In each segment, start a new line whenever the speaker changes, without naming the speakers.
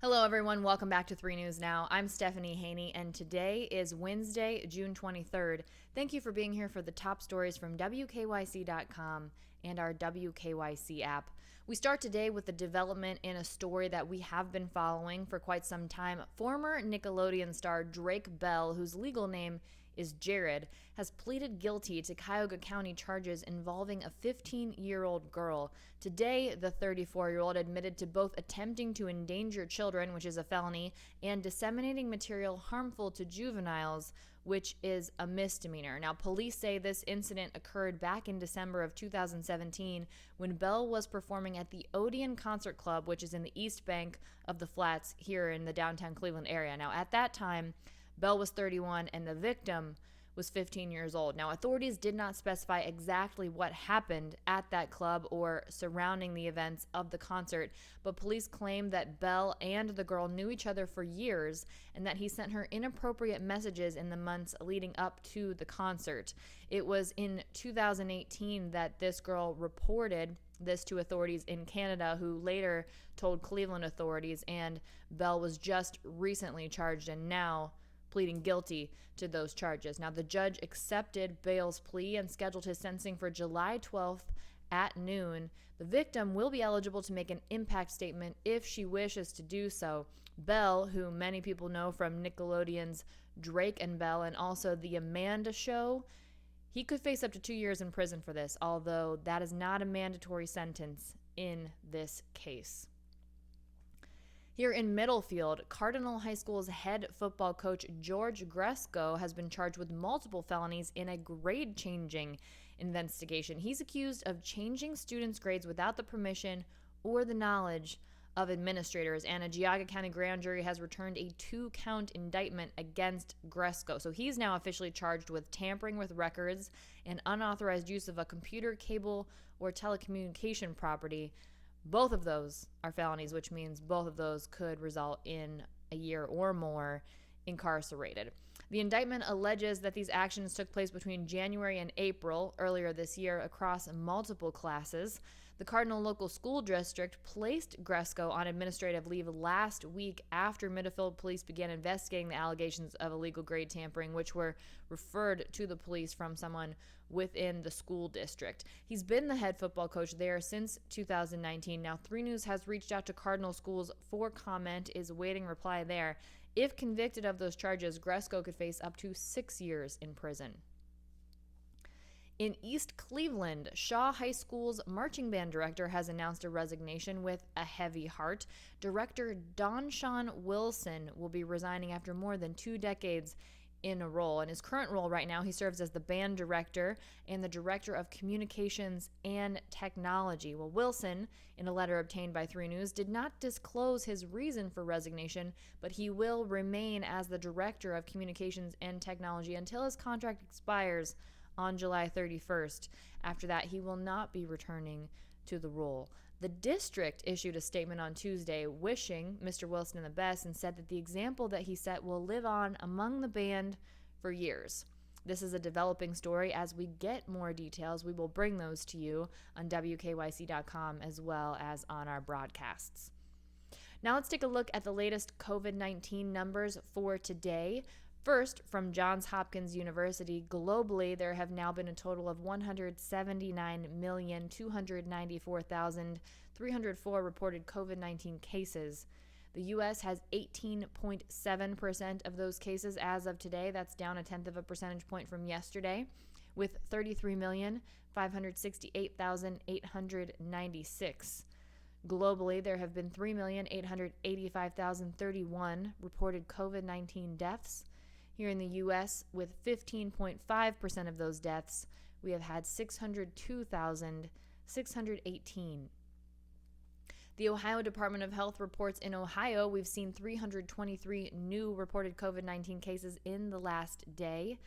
Hello, everyone. Welcome back to 3 News Now. I'm Stephanie Haney, and today is Wednesday, June 23rd. Thank you for being here for the top stories from WKYC.com and our WKYC app. We start today with a development in a story that we have been following for quite some time. Former Nickelodeon star Drake Bell, whose legal name is Jared, has pleaded guilty to Cuyahoga County charges involving a 15-year-old girl. Today, the 34-year-old admitted to both attempting to endanger children, which is a felony, and disseminating material harmful to juveniles, which is a misdemeanor. Now, police say this incident occurred back in December of 2017 when Bell was performing at the Odeon Concert Club, which is in the East Bank of the Flats here in the downtown Cleveland area. Now, at that time, Bell was 31 and the victim was 15 years old. Now, authorities did not specify exactly what happened at that club or surrounding the events of the concert, but police claimed that Bell and the girl knew each other for years and that he sent her inappropriate messages in the months leading up to the concert. It was in 2018 that this girl reported this to authorities in Canada, who later told Cleveland authorities, and Bell was just recently charged and now pleading guilty to those charges. Now, the judge accepted Bell's plea and scheduled his sentencing for July 12th at noon. The victim will be eligible to make an impact statement if she wishes to do so. Bell, who many people know from Nickelodeon's Drake and Bell and also The Amanda Show, he could face up to 2 years in prison for this, although that is not a mandatory sentence in this case. Here in Middlefield, Cardinal High School's head football coach George Gresco has been charged with multiple felonies in a grade-changing investigation. He's accused of changing students' grades without the permission or the knowledge of administrators, and a Cuyahoga County grand jury has returned a 2-count indictment against Gresco. So he's now officially charged with tampering with records and unauthorized use of a computer, cable, or telecommunication property. Both of those are felonies, which means both of those could result in a year or more incarcerated. The indictment alleges that these actions took place between January and April earlier this year across multiple classes. The Cardinal local school district placed Gresco on administrative leave last week after Middlefield police began investigating the allegations of illegal grade tampering, which were referred to the police from someone within the school district. He's been the head football coach there since 2019. Now, 3 News has reached out to Cardinal schools for comment, is awaiting reply there. If convicted of those charges, Gresco could face up to 6 years in prison. In East Cleveland, Shaw High School's marching band director has announced a resignation with a heavy heart. Director Don Wilson will be resigning after more than 2 decades in a role. In his current role right now, he serves as the band director and the director of communications and technology. Well, Wilson, in a letter obtained by 3 News, did not disclose his reason for resignation, but he will remain as the director of communications and technology until his contract expires on July 31st. After that, he will not be returning to the role. The district issued a statement on Tuesday wishing Mr. Wilson the best and said that the example that he set will live on among the band for years. This is a developing story. As we get more details, we will bring those to you on WKYC.com as well as on our broadcasts. Now let's take a look at the latest COVID-19 numbers for today. First, from Johns Hopkins University, globally, there have now been a total of 179,294,304 reported COVID-19 cases. The U.S. has 18.7% of those cases as of today. That's down 0.1 of a percentage point from yesterday, with 33,568,896. Globally, there have been 3,885,031 reported COVID-19 deaths. Here in the U.S., with 15.5% of those deaths, we have had 602,618. The Ohio Department of Health reports in Ohio, we've seen 323 new reported COVID-19 cases in the last day.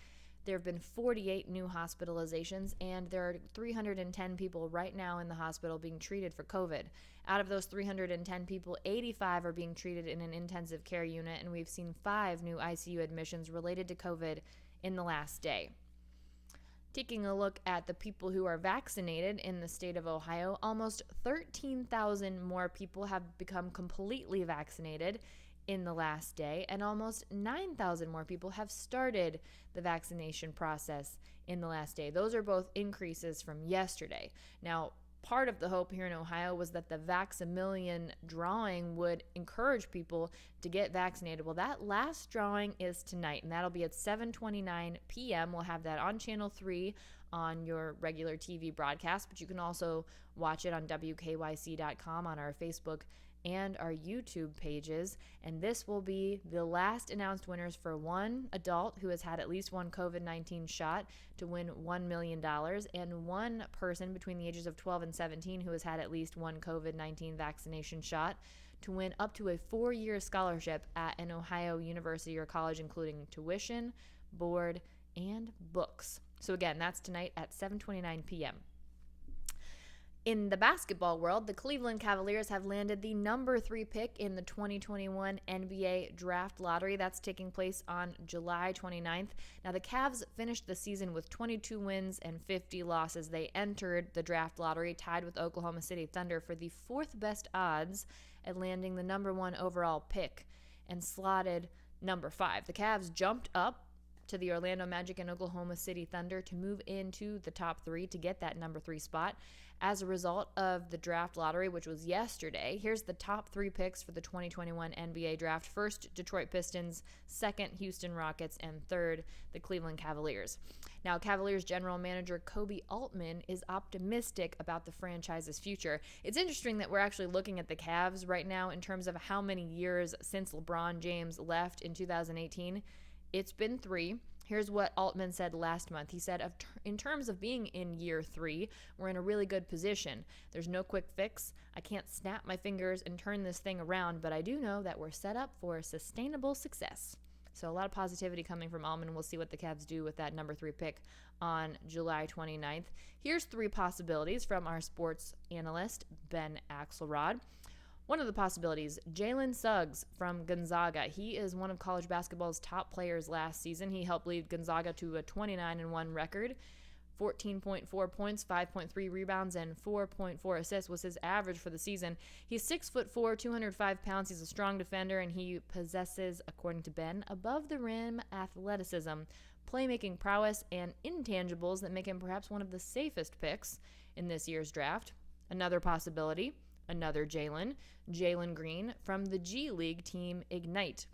There have been 48 new hospitalizations, and there are 310 people right now in the hospital being treated for COVID. Out of those 310 people, 85 are being treated in an intensive care unit, and we've seen 5 new ICU admissions related to COVID in the last day. Taking a look at the people who are vaccinated in the state of Ohio, almost 13,000 more people have become completely vaccinated in the last day, and almost 9,000 more people have started the vaccination process in the last day. Those are both increases from yesterday. Now, part of the hope here in Ohio was that the Vax-A-Million drawing would encourage people to get vaccinated. Well, that last drawing is tonight, and that'll be at 7:29 p.m. We'll have that on Channel 3 on your regular TV broadcast, but you can also watch it on WKYC.com, on our Facebook and our YouTube pages. And this will be the last announced winners for one adult who has had at least one COVID-19 shot to win $1 million, and one person between the ages of 12 and 17 who has had at least one COVID-19 vaccination shot to win up to a 4-year scholarship at an Ohio university or college, including tuition, board, and books. So again, that's tonight at 7:29 p.m. In the basketball world, the Cleveland Cavaliers have landed the number 3 pick in the 2021 NBA Draft Lottery. That's taking place on July 29th. Now, the Cavs finished the season with 22 wins and 50 losses. They entered the draft lottery tied with Oklahoma City Thunder for the 4th best odds at landing the number 1 overall pick and slotted number 5. The Cavs jumped up to the Orlando Magic and Oklahoma City Thunder to move into the top 3 to get that number 3 spot. As a result of the draft lottery, which was yesterday, here's the top 3 picks for the 2021 NBA draft. First, Detroit Pistons. Second, Houston Rockets. And third, the Cleveland Cavaliers. Now, Cavaliers general manager Kobe Altman is optimistic about the franchise's future. It's interesting that we're actually looking at the Cavs right now in terms of how many years since LeBron James left in 2018. It's been 3. Here's what Altman said last month. He said, in terms of being in year 3, we're in a really good position. There's no quick fix. I can't snap my fingers and turn this thing around, but I do know that we're set up for sustainable success. So a lot of positivity coming from Altman. We'll see what the Cavs do with that number 3 pick on July 29th. Here's 3 possibilities from our sports analyst, Ben Axelrod. One of the possibilities, Jalen Suggs from Gonzaga. He is one of college basketball's top players last season. He helped lead Gonzaga to a 29-1 record. 14.4 points, 5.3 rebounds, and 4.4 assists was his average for the season. He's 6'4", 205 pounds. He's a strong defender, and he possesses, according to Ben, above-the-rim athleticism, playmaking prowess, and intangibles that make him perhaps one of the safest picks in this year's draft. Another possibility, another Jalen Green from the G League team Ignite.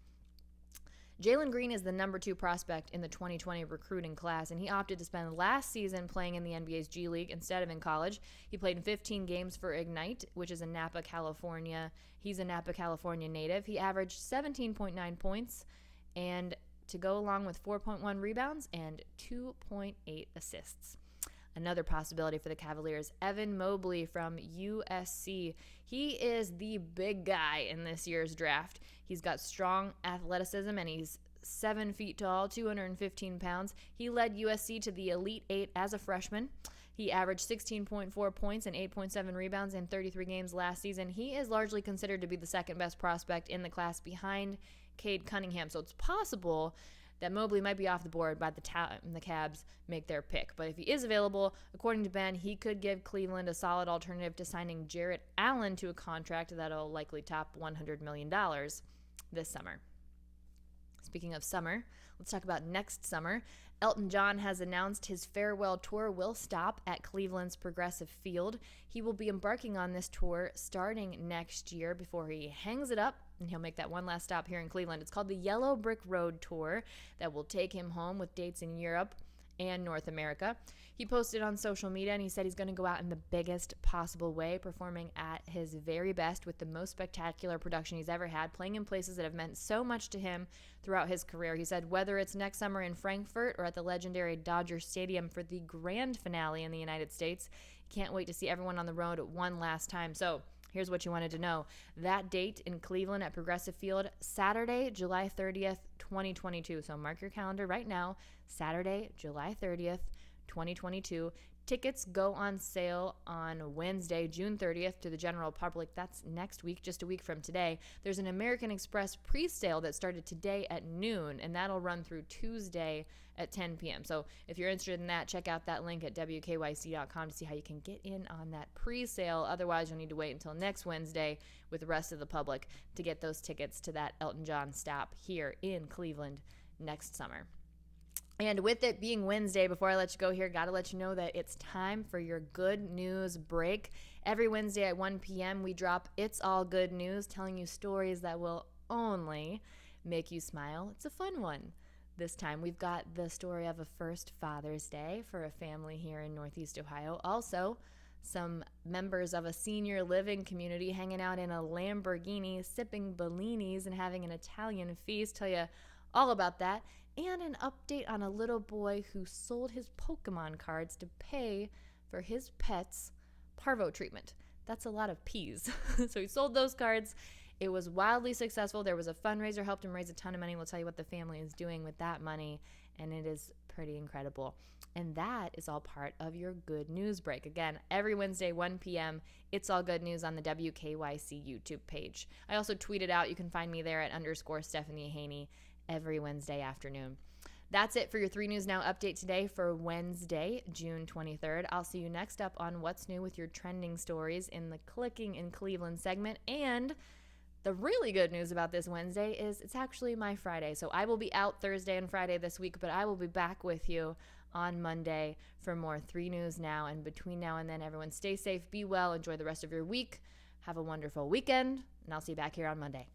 Jalen Green is the number 2 prospect in the 2020 recruiting class, and he opted to spend last season playing in the NBA's G League instead of in college. He played in 15 games for Ignite, which is in Napa, California. He's a Napa, California native. He averaged 17.9 points, and to go along with 4.1 rebounds and 2.8 assists. Another possibility for the Cavaliers, Evan Mobley from USC. He is the big guy in this year's draft. He's got strong athleticism, and he's 7 feet tall, 215 pounds. He led USC to the Elite 8 as a freshman. He averaged 16.4 points and 8.7 rebounds in 33 games last season. He is largely considered to be the second best prospect in the class behind Cade Cunningham. So it's possible that Mobley might be off the board by the time the Cavs make their pick. But if he is available, according to Ben, he could give Cleveland a solid alternative to signing Jarrett Allen to a contract that'll likely top $100 million this summer. Speaking of summer, let's talk about next summer. Elton John has announced his farewell tour will stop at Cleveland's Progressive Field. He will be embarking on this tour starting next year before he hangs it up, and he'll make that one last stop here in Cleveland. It's called the Yellow Brick Road Tour that will take him home with dates in Europe and North America. He posted on social media, and he said he's going to go out in the biggest possible way, performing at his very best with the most spectacular production he's ever had, playing in places that have meant so much to him throughout his career. He said whether it's next summer in Frankfurt or at the legendary Dodger Stadium for the grand finale in the United States, he can't wait to see everyone on the road one last time. So here's what you wanted to know. That date in Cleveland at Progressive Field, Saturday, July 30th, 2022. So mark your calendar right now, Saturday, July 30th, 2022. Tickets go on sale on Wednesday, June 30th to the general public. That's next week, just a week from today. There's an American Express pre-sale that started today at noon, and that'll run through Tuesday at 10 p.m. So if you're interested in that, check out that link at wkyc.com to see how you can get in on that pre-sale. Otherwise, you'll need to wait until next Wednesday with the rest of the public to get those tickets to that Elton John stop here in Cleveland next summer. And with it being Wednesday, before I let you go here, got to let you know that it's time for your good news break. Every Wednesday at 1 p.m., we drop It's All Good News, telling you stories that will only make you smile. It's a fun one. This time, we've got the story of a first Father's Day for a family here in Northeast Ohio. Also, some members of a senior living community hanging out in a Lamborghini, sipping Bellinis and having an Italian feast. Tell you all about that. And an update on a little boy who sold his Pokemon cards to pay for his pet's parvo treatment. That's a lot of P's. So he sold those cards. It was wildly successful. There was a fundraiser, helped him raise a ton of money. We'll tell you what the family is doing with that money, and it is pretty incredible. And that is all part of your good news break. Again, every Wednesday, 1 p.m., It's All Good News on the WKYC YouTube page. I also tweet it out. You can find me there at _Stephanie Haney every Wednesday afternoon. That's it for your 3 News Now update today for Wednesday, June 23rd. I'll see you next up on What's New with your trending stories in the Clicking in Cleveland segment. And the really good news about this Wednesday is it's actually my Friday. So I will be out Thursday and Friday this week, but I will be back with you on Monday for more 3 News Now. And between now and then, everyone stay safe, be well, enjoy the rest of your week. Have a wonderful weekend, and I'll see you back here on Monday.